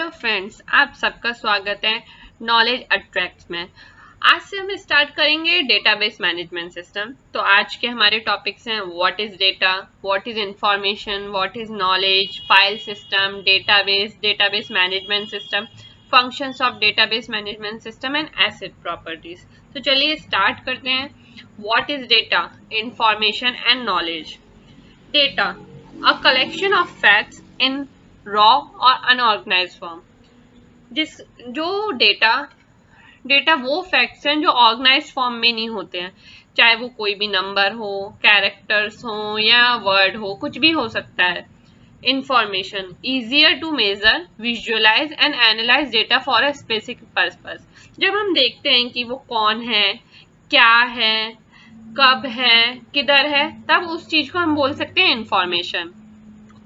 Hello friends, आप सबका स्वागत है नॉलेज अट्रैक्ट्स में। आज से हम स्टार्ट करेंगे डेटाबेस मैनेजमेंट सिस्टम। तो आज के हमारे टॉपिक्स हैं what is data, what is information, what is knowledge, file system, database management system, functions of database management system and asset properties. तो चलिए स्टार्ट करते हैं। What is data, information and knowledge. Data, a collection of facts in raw और unorganised form. जो data वो facts हैं जो organised form में नहीं होते हैं, चाहे वो कोई भी नंबर हो, कैरेक्टर्स हो या वर्ड हो, कुछ भी हो सकता है। Information, easier to measure, visualize and analyze data for a specific purpose। जब हम देखते हैं कि वो कौन है, क्या है, कब है, किधर है, तब उस चीज को हम बोल सकते हैं इंफॉर्मेशन।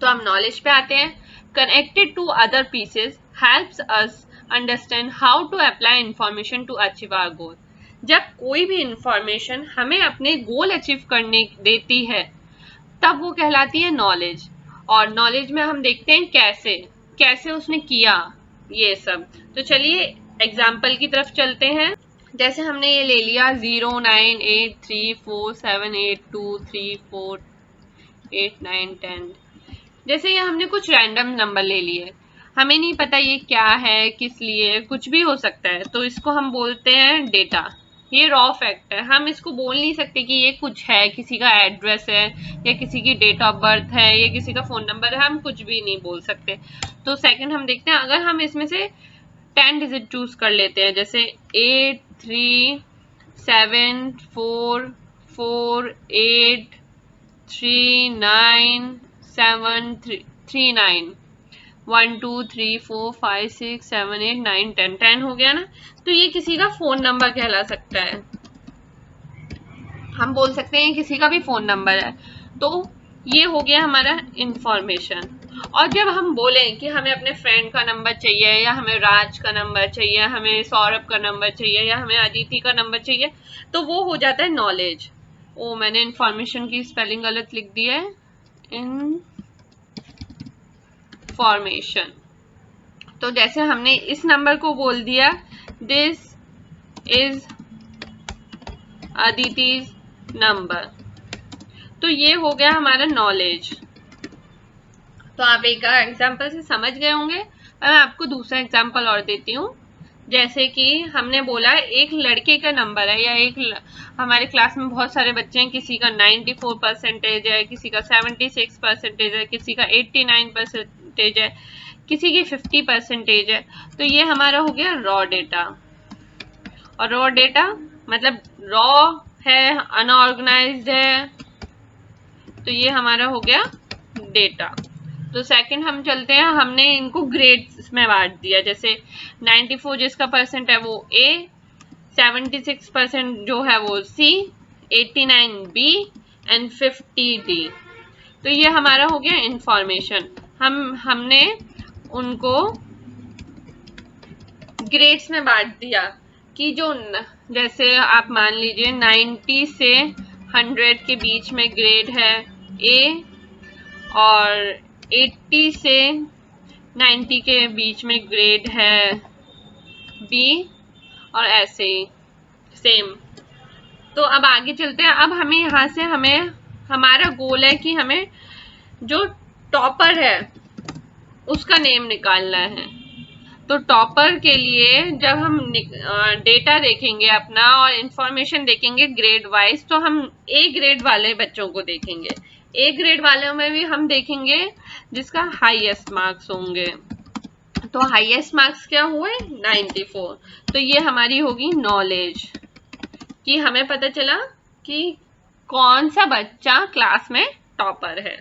तो हम नॉलेज पे आते हैं। Connected to other pieces helps us understand how to apply information to achieve our goal. जब कोई भी इंफॉर्मेशन हमें अपने गोल अचीव करने देती है तब वो कहलाती है नॉलेज। और नॉलेज में हम देखते हैं कैसे कैसे उसने किया ये सब। तो चलिए एग्जाम्पल की तरफ चलते हैं। जैसे हमने ये ले लिया 09834782348910। जैसे ये हमने कुछ रैंडम नंबर ले लिए, हमें नहीं पता ये क्या है, किस लिए, कुछ भी हो सकता है, तो इसको हम बोलते हैं डेटा। ये रॉ फैक्ट है, हम इसको बोल नहीं सकते कि ये कुछ है, किसी का एड्रेस है या किसी की डेट ऑफ बर्थ है या किसी का फोन नंबर है, हम कुछ भी नहीं बोल सकते। तो सेकंड हम देखते हैं, अगर हम इसमें से 10 डिजिट चूज कर लेते हैं, जैसे 837448397339 1 2 3 4 5 6 7 8 9 10 10 हो गया ना। तो ये किसी का फोन नंबर कहला सकता है, हम बोल सकते हैं किसी का भी फोन नंबर है। तो ये हो गया हमारा इंफॉर्मेशन। और जब हम बोलें कि हमें अपने फ्रेंड का नंबर चाहिए या हमें राज का नंबर चाहिए, हमें सौरभ का नंबर चाहिए या हमें अदिति का नंबर चाहिए, तो वो हो जाता है नॉलेज। ओ, मैंने इंफॉर्मेशन की स्पेलिंग गलत लिख दी है, इंफॉर्मेशन। तो जैसे हमने इस नंबर को बोल दिया दिस इज अदिति's नंबर, तो ये हो गया हमारा नॉलेज। तो आप एक एग्जांपल से समझ गए होंगे। मैं आपको दूसरा एग्जांपल और देती हूँ। जैसे कि हमने बोला एक लड़के का नंबर है, या हमारे क्लास में बहुत सारे बच्चे हैं, किसी का 94% है, किसी का 76% है, किसी का 89% है, किसी की 50% है। तो ये हमारा हो गया रॉ डेटा। और रॉ डेटा मतलब रॉ है, अनऑर्गेनाइज्ड है, तो ये हमारा हो गया डेटा। तो सेकंड हम चलते हैं, हमने इनको ग्रेड्स में बांट दिया। जैसे 94 जिसका परसेंट है वो ए, 76% जो है वो सी, 89 बी एंड 50 डी। तो ये हमारा हो गया इंफॉर्मेशन। हमने उनको ग्रेड्स में बांट दिया कि जो जैसे आप मान लीजिए 90 से 100 के बीच में ग्रेड है ए, और 80 से 90 के बीच में ग्रेड है बी, और ऐसे ही सेम। तो अब आगे चलते हैं। अब हमें यहाँ से हमारा गोल है कि हमें जो टॉपर है उसका नेम निकालना है। तो टॉपर के लिए जब हम डेटा देखेंगे अपना और इंफॉर्मेशन देखेंगे ग्रेड वाइज, तो हम ए ग्रेड वाले बच्चों को देखेंगे। ए ग्रेड वालों में भी हम देखेंगे जिसका हाईएस्ट मार्क्स होंगे। तो हाईएस्ट मार्क्स क्या हुए 94। तो ये हमारी होगी नॉलेज, कि हमें पता चला कि कौन सा बच्चा क्लास में टॉपर है।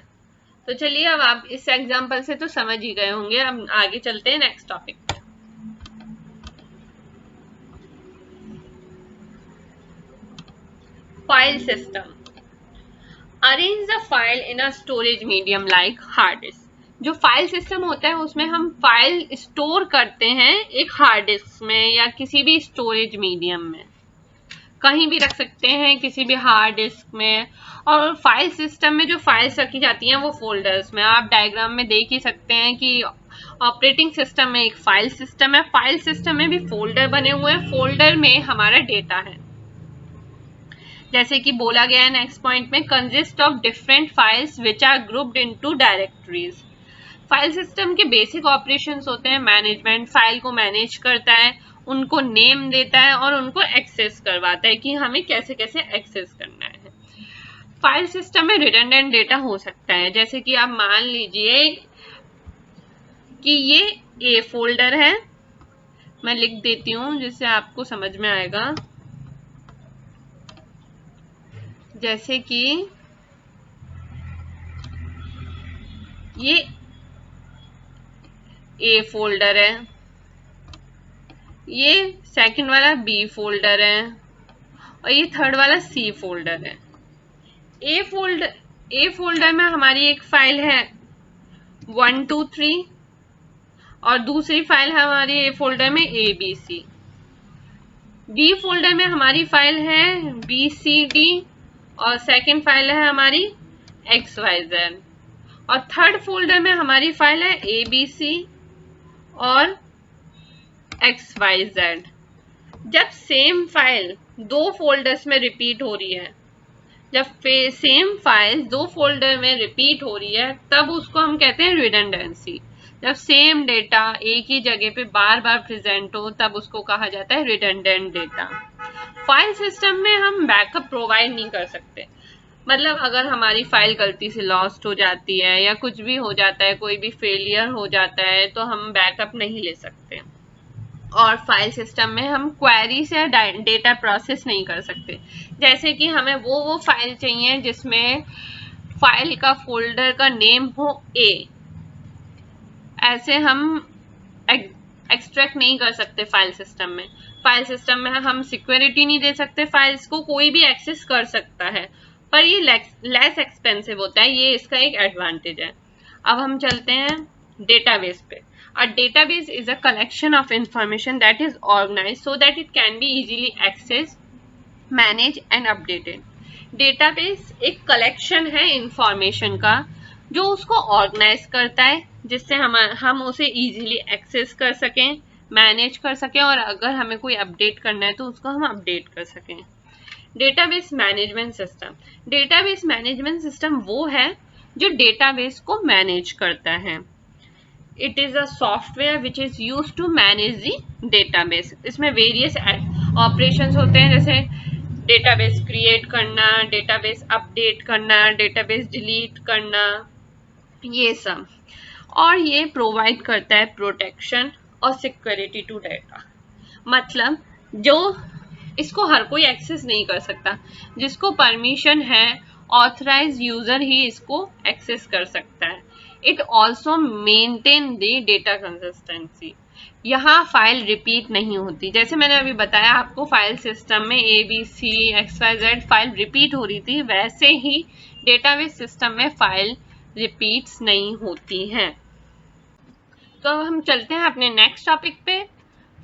तो चलिए अब आप इस एग्जांपल से तो समझ ही गए होंगे। अब आगे चलते हैं नेक्स्ट टॉपिक पे। File system, arrange the file in a storage medium like hard disk. जो फाइल सिस्टम होता है उसमें हम फाइल स्टोर करते हैं एक हार्ड डिस्क में या किसी भी स्टोरेज मीडियम में, कहीं भी रख सकते हैं, किसी भी हार्ड डिस्क में। और फाइल सिस्टम में जो फाइल्स रखी जाती हैं वो फोल्डर्स में। आप डायग्राम में देख ही सकते हैं कि ऑपरेटिंग सिस्टम में एक फाइल सिस्टम है, फाइल सिस्टम में भी फोल्डर बने हुए हैं, फोल्डर में हमारा डेटा है। जैसे कि बोला गया है नेक्स्ट पॉइंट में, consist of different files which are grouped into directories. File system के बेसिक ऑपरेशंस होते हैं मैनेजमेंट, फाइल को मैनेज करता है, उनको नेम देता है और उनको एक्सेस करवाता है कि हमें कैसे कैसे एक्सेस करना है। फाइल सिस्टम में रिडंडेंट डेटा हो सकता है, जैसे कि आप मान लीजिए कि ये ए फोल्डर है, मैं लिख देती हूँ जिससे आपको समझ में आएगा। जैसे कि ये ए फोल्डर है, ये सेकंड वाला बी फोल्डर है और ये थर्ड वाला सी फोल्डर है। ए फोल्डर में हमारी एक फाइल है 1 2 3 और दूसरी फाइल है हमारी ए फोल्डर में ABC। बी फोल्डर में हमारी फाइल है BCD और सेकंड फाइल है हमारी XYZ और थर्ड फोल्डर में हमारी फाइल है ABC और XYZ। जब सेम फाइल दो फोल्डर्स में रिपीट हो रही है, जब सेम फाइल दो फोल्डर में रिपीट हो रही है, तब उसको हम कहते हैं रिडंडेंसी। जब सेम डेटा एक ही जगह पे बार बार प्रेजेंट हो, तब उसको कहा जाता है रिडंडेंट डेटा। फाइल सिस्टम में हम बैकअप प्रोवाइड नहीं कर सकते, मतलब अगर हमारी फाइल गलती से लॉस्ट हो जाती है या कुछ भी हो जाता है, कोई भी फेलियर हो जाता है, तो हम बैकअप नहीं ले सकते। और फाइल सिस्टम में हम क्वेरी से डेटा प्रोसेस नहीं कर सकते। जैसे कि हमें वो फाइल चाहिए जिसमें फाइल का फोल्डर का नेम हो A, ऐसे हम एक्सट्रैक्ट नहीं कर सकते फाइल सिस्टम में। फाइल सिस्टम में हम सिक्योरिटी नहीं दे सकते, फाइल्स को कोई भी एक्सेस कर सकता है, पर ये लेस एक्सपेंसिव होता है, ये इसका एक एडवांटेज है। अब हम चलते हैं डेटाबेस पे। A database is a collection of information that is organized so that it can be easily accessed, managed and updated. Database एक कलेक्शन है इंफॉर्मेशन का जो उसको ऑर्गेनाइज करता है, जिससे हम उसे इजीली एक्सेस कर सकें, मैनेज कर सकें और अगर हमें कोई अपडेट करना है तो उसको हम अपडेट कर सकें। Database management system. Database management system वो है जो डेटाबेस को मैनेज करता है। It is a software which is used to manage the database. इसमें वेरियस ऑपरेशंस होते हैं, जैसे डेटाबेस क्रिएट करना, डेटाबेस अपडेट करना, डेटाबेस डिलीट करना, ये सब। और ये प्रोवाइड करता है प्रोटेक्शन और सिक्योरिटी टू डेटा। मतलब जो इसको हर कोई एक्सेस नहीं कर सकता, जिसको परमिशन है ऑथराइज यूजर ही इसको एक्सेस कर सकता है। It also maintain the data consistency. यहाँ फाइल रिपीट नहीं होती, जैसे मैंने अभी बताया आपको फाइल सिस्टम में ABC XYZ फाइल रिपीट हो रही थी, वैसे ही डेटाबेस सिस्टम में फाइल रिपीट्स नहीं होती हैं। तो अब हम चलते हैं अपने नेक्स्ट टॉपिक पे,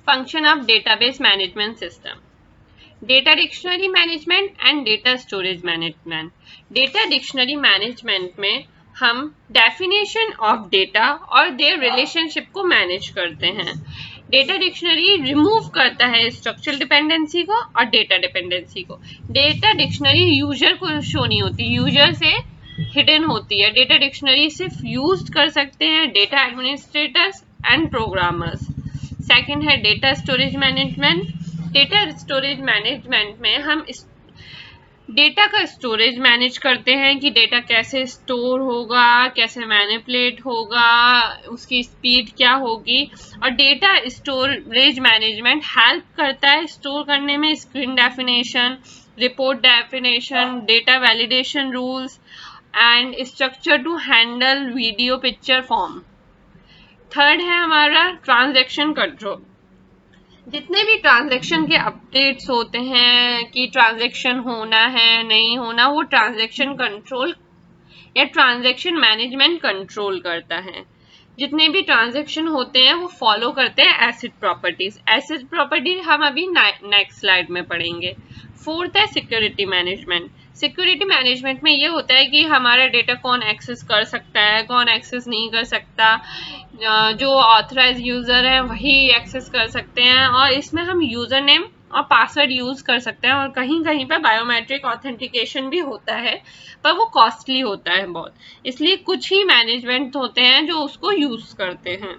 function of database management system. Data dictionary management and data storage management. Data dictionary management में हम डेफिनेशन ऑफ डेटा और देयर रिलेशनशिप को मैनेज करते हैं। डेटा डिक्शनरी रिमूव करता है स्ट्रक्चरल डिपेंडेंसी को और डेटा डिपेंडेंसी को। डेटा डिक्शनरी यूजर को शो नहीं होती, यूजर से हिडन होती है। डेटा डिक्शनरी सिर्फ यूज कर सकते हैं data administrators and programmers. Second है data storage management. Data storage management में हम डेटा का स्टोरेज मैनेज करते हैं कि डेटा कैसे स्टोर होगा, कैसे मैनिपुलेट होगा, उसकी स्पीड क्या होगी। और डेटा स्टोरेज मैनेजमेंट हेल्प करता है स्टोर करने में screen definition, report definition, data validation rules and structure to handle video picture form. Third है हमारा ट्रांजैक्शन कंट्रोल। जितने भी ट्रांजैक्शन के अपडेट्स होते हैं कि ट्रांजैक्शन होना है नहीं होना, वो ट्रांजैक्शन कंट्रोल या ट्रांजैक्शन मैनेजमेंट कंट्रोल करता है। जितने भी ट्रांजैक्शन होते हैं वो फॉलो करते हैं एसिड प्रॉपर्टीज। एसिड प्रॉपर्टी हम अभी नेक्स्ट स्लाइड में पढ़ेंगे। फोर्थ है सिक्योरिटी मैनेजमेंट। सिक्योरिटी मैनेजमेंट में ये होता है कि हमारा डेटा कौन एक्सेस कर सकता है, कौन एक्सेस नहीं कर सकता, जो ऑथराइज यूज़र है वही एक्सेस कर सकते हैं, और इसमें हम यूज़र नेम और पासवर्ड यूज़ कर सकते हैं, और कहीं कहीं पर बायोमेट्रिक ऑथेंटिकेशन भी होता है, पर वो कॉस्टली होता है बहुत, इसलिए कुछ ही मैनेजमेंट होते हैं जो उसको यूज़ करते हैं।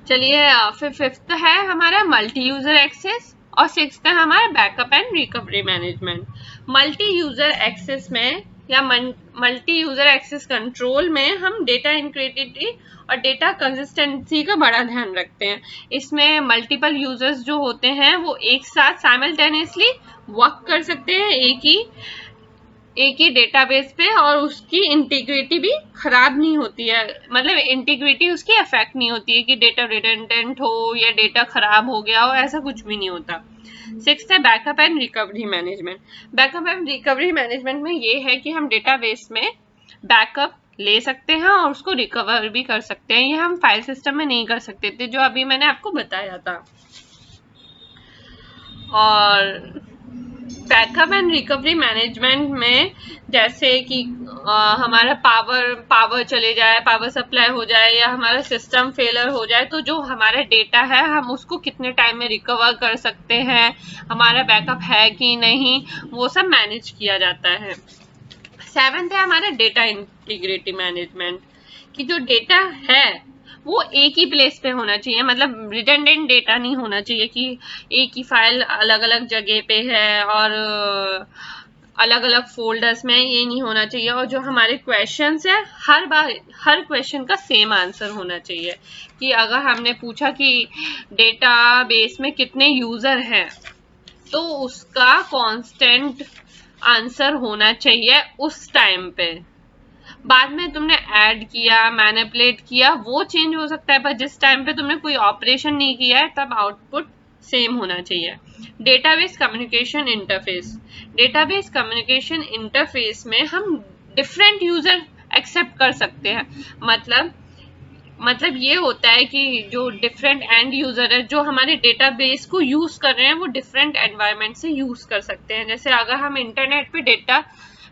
चलिए, फिर फिफ्थ है हमारा मल्टी यूज़र एक्सेस, और सिक्स्थ है हमारा backup and recovery management. Multi user access में या मल्टी यूज़र एक्सेस कंट्रोल में हम डेटा इंटीग्रिटी और डेटा कंसिस्टेंसी का बड़ा ध्यान रखते हैं। इसमें मल्टीपल यूजर्स जो होते हैं वो एक साथ साइमल्टेनियसली वर्क कर सकते हैं एक ही डेटाबेस पे, और उसकी इंटीग्रिटी भी खराब नहीं होती है, मतलब इंटीग्रिटी उसकी अफेक्ट नहीं होती है कि डेटा रिडंडेंट हो या डेटा खराब हो गया हो, ऐसा कुछ भी नहीं होता। सिक्स्थ है backup and recovery management. Backup and recovery management में ये है कि हम डेटाबेस में बैकअप ले सकते हैं और उसको रिकवर भी कर सकते हैं, ये हम फाइल सिस्टम में नहीं कर सकते थे, जो अभी मैंने आपको बताया था। और बैकअप एंड रिकवरी मैनेजमेंट में जैसे कि हमारा पावर चले जाए, पावर सप्लाई हो जाए, या हमारा सिस्टम फेलर हो जाए, तो जो हमारा डेटा है हम उसको कितने टाइम में रिकवर कर सकते हैं, हमारा बैकअप है कि नहीं, वो सब मैनेज किया जाता है। सेवेंथ है हमारा डेटा इंटीग्रिटी मैनेजमेंट, कि जो डेटा है वो एक ही प्लेस पे होना चाहिए, मतलब रिडंडेंट डेटा नहीं होना चाहिए कि एक ही फाइल अलग अलग जगह पे है और अलग अलग फोल्डर्स में, ये नहीं होना चाहिए। और जो हमारे क्वेश्चंस है हर बार हर क्वेश्चन का सेम आंसर होना चाहिए, कि अगर हमने पूछा कि डेटाबेस में कितने यूजर हैं, तो उसका कांस्टेंट आंसर होना चाहिए उस टाइम पे। बाद में तुमने ऐड किया, मैनिपुलेट किया, वो चेंज हो सकता है, पर जिस टाइम पे तुमने कोई ऑपरेशन नहीं किया है तब आउटपुट सेम होना चाहिए। Database communication interface. Database communication interface में हम डिफरेंट यूजर एक्सेप्ट कर सकते हैं, मतलब ये होता है कि जो डिफरेंट एंड यूजर है जो हमारे डेटाबेस को यूज कर रहे हैं, वो डिफरेंट एनवायरनमेंट से यूज कर सकते हैं। जैसे अगर हम इंटरनेट पे डेटा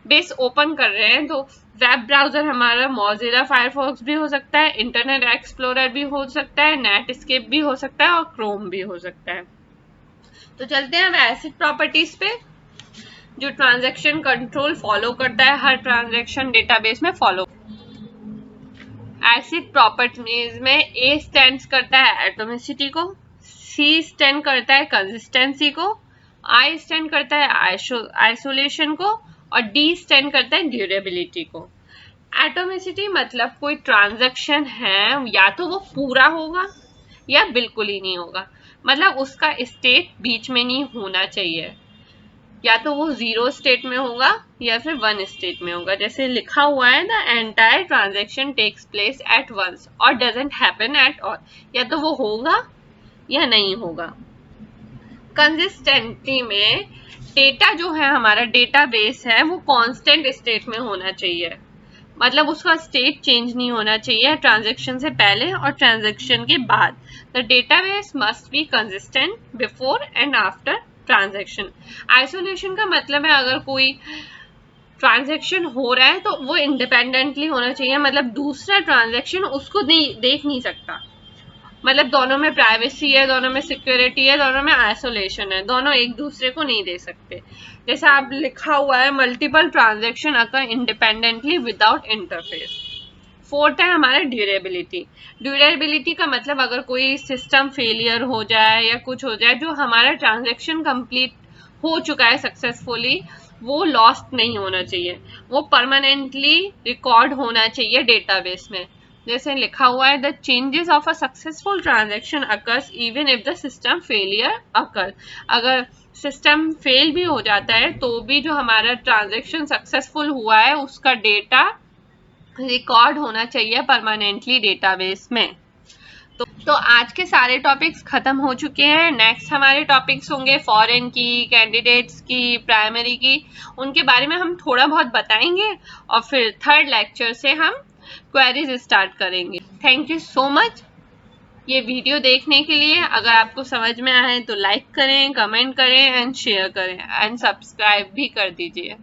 बेस ओपन कर रहे हैं, तो वेब ब्राउजर हमारा मोजिला फायरफॉक्स भी हो सकता है, इंटरनेट एक्सप्लोरर भी हो सकता है, नेटस्केप भी हो सकता है, और क्रोम भी हो सकता है। तो चलते हैं अब एसिड प्रॉपर्टीज पे, जो ट्रांजैक्शन कंट्रोल फॉलो करता है, हर ट्रांजैक्शन डेटाबेस में फॉलो। एसिड प्रॉपर्टीज में ए स्टैंड करता है एटोमिसिटी को, सी स्टैंड करता है कंसिस्टेंसी को, आई स्टैंड करता है आइसोलेशन को, और डी स्टैंड करता है ड्यूरेबिलिटी को। एटोमिसिटी मतलब कोई ट्रांजैक्शन है या तो वो पूरा होगा या बिल्कुल ही नहीं होगा, मतलब उसका स्टेट बीच में नहीं होना चाहिए, या तो वो 0 स्टेट में होगा या फिर 1 स्टेट में होगा। जैसे लिखा हुआ है the entire transaction takes place at once और डजंट हैपन एट ऑल, या तो वो होगा या नहीं होगा। कंसिस्टेंसी में डेटा जो है हमारा डेटाबेस है वो कांस्टेंट स्टेट में होना चाहिए, मतलब उसका स्टेट चेंज नहीं होना चाहिए ट्रांजैक्शन से पहले और ट्रांजैक्शन के बाद। The database must be consistent before and after transaction. Isolation का मतलब है अगर कोई ट्रांजैक्शन हो रहा है तो वो इंडिपेंडेंटली होना चाहिए, मतलब दूसरा ट्रांजैक्शन उसको देख नहीं सकता, मतलब दोनों में प्राइवेसी है, दोनों में सिक्योरिटी है, दोनों में आइसोलेशन है, दोनों एक दूसरे को नहीं दे सकते। जैसे आप लिखा हुआ है मल्टीपल ट्रांजैक्शन अकर इंडिपेंडेंटली विदाउट इंटरफेस। फोर्थ है हमारा ड्यूरेबिलिटी। ड्यूरेबिलिटी का मतलब अगर कोई सिस्टम फेलियर हो जाए या कुछ हो जाए, जो हमारा ट्रांजैक्शन कंप्लीट हो चुका है सक्सेसफुली, वो लॉस्ट नहीं होना चाहिए, वो परमानेंटली रिकॉर्ड होना चाहिए डेटाबेस में। जैसे लिखा हुआ है the changes of a successful transaction occurs even if the system failure occur. अगर सिस्टम फेल भी हो जाता है तो भी जो हमारा ट्रांजैक्शन सक्सेसफुल हुआ है उसका डेटा रिकॉर्ड होना चाहिए परमानेंटली डेटाबेस में। तो आज के सारे टॉपिक्स खत्म हो चुके हैं। नेक्स्ट हमारे टॉपिक्स होंगे फॉरेन की, कैंडिडेट्स की, प्राइमरी की, उनके बारे में हम थोड़ा बहुत बताएंगे और फिर थर्ड लेक्चर से हम क्वेरीज स्टार्ट करेंगे। Thank you so much. ये वीडियो देखने के लिए। अगर आपको समझ में आए तो लाइक करें, कमेंट करें एंड शेयर करें एंड सब्सक्राइब भी कर दीजिए।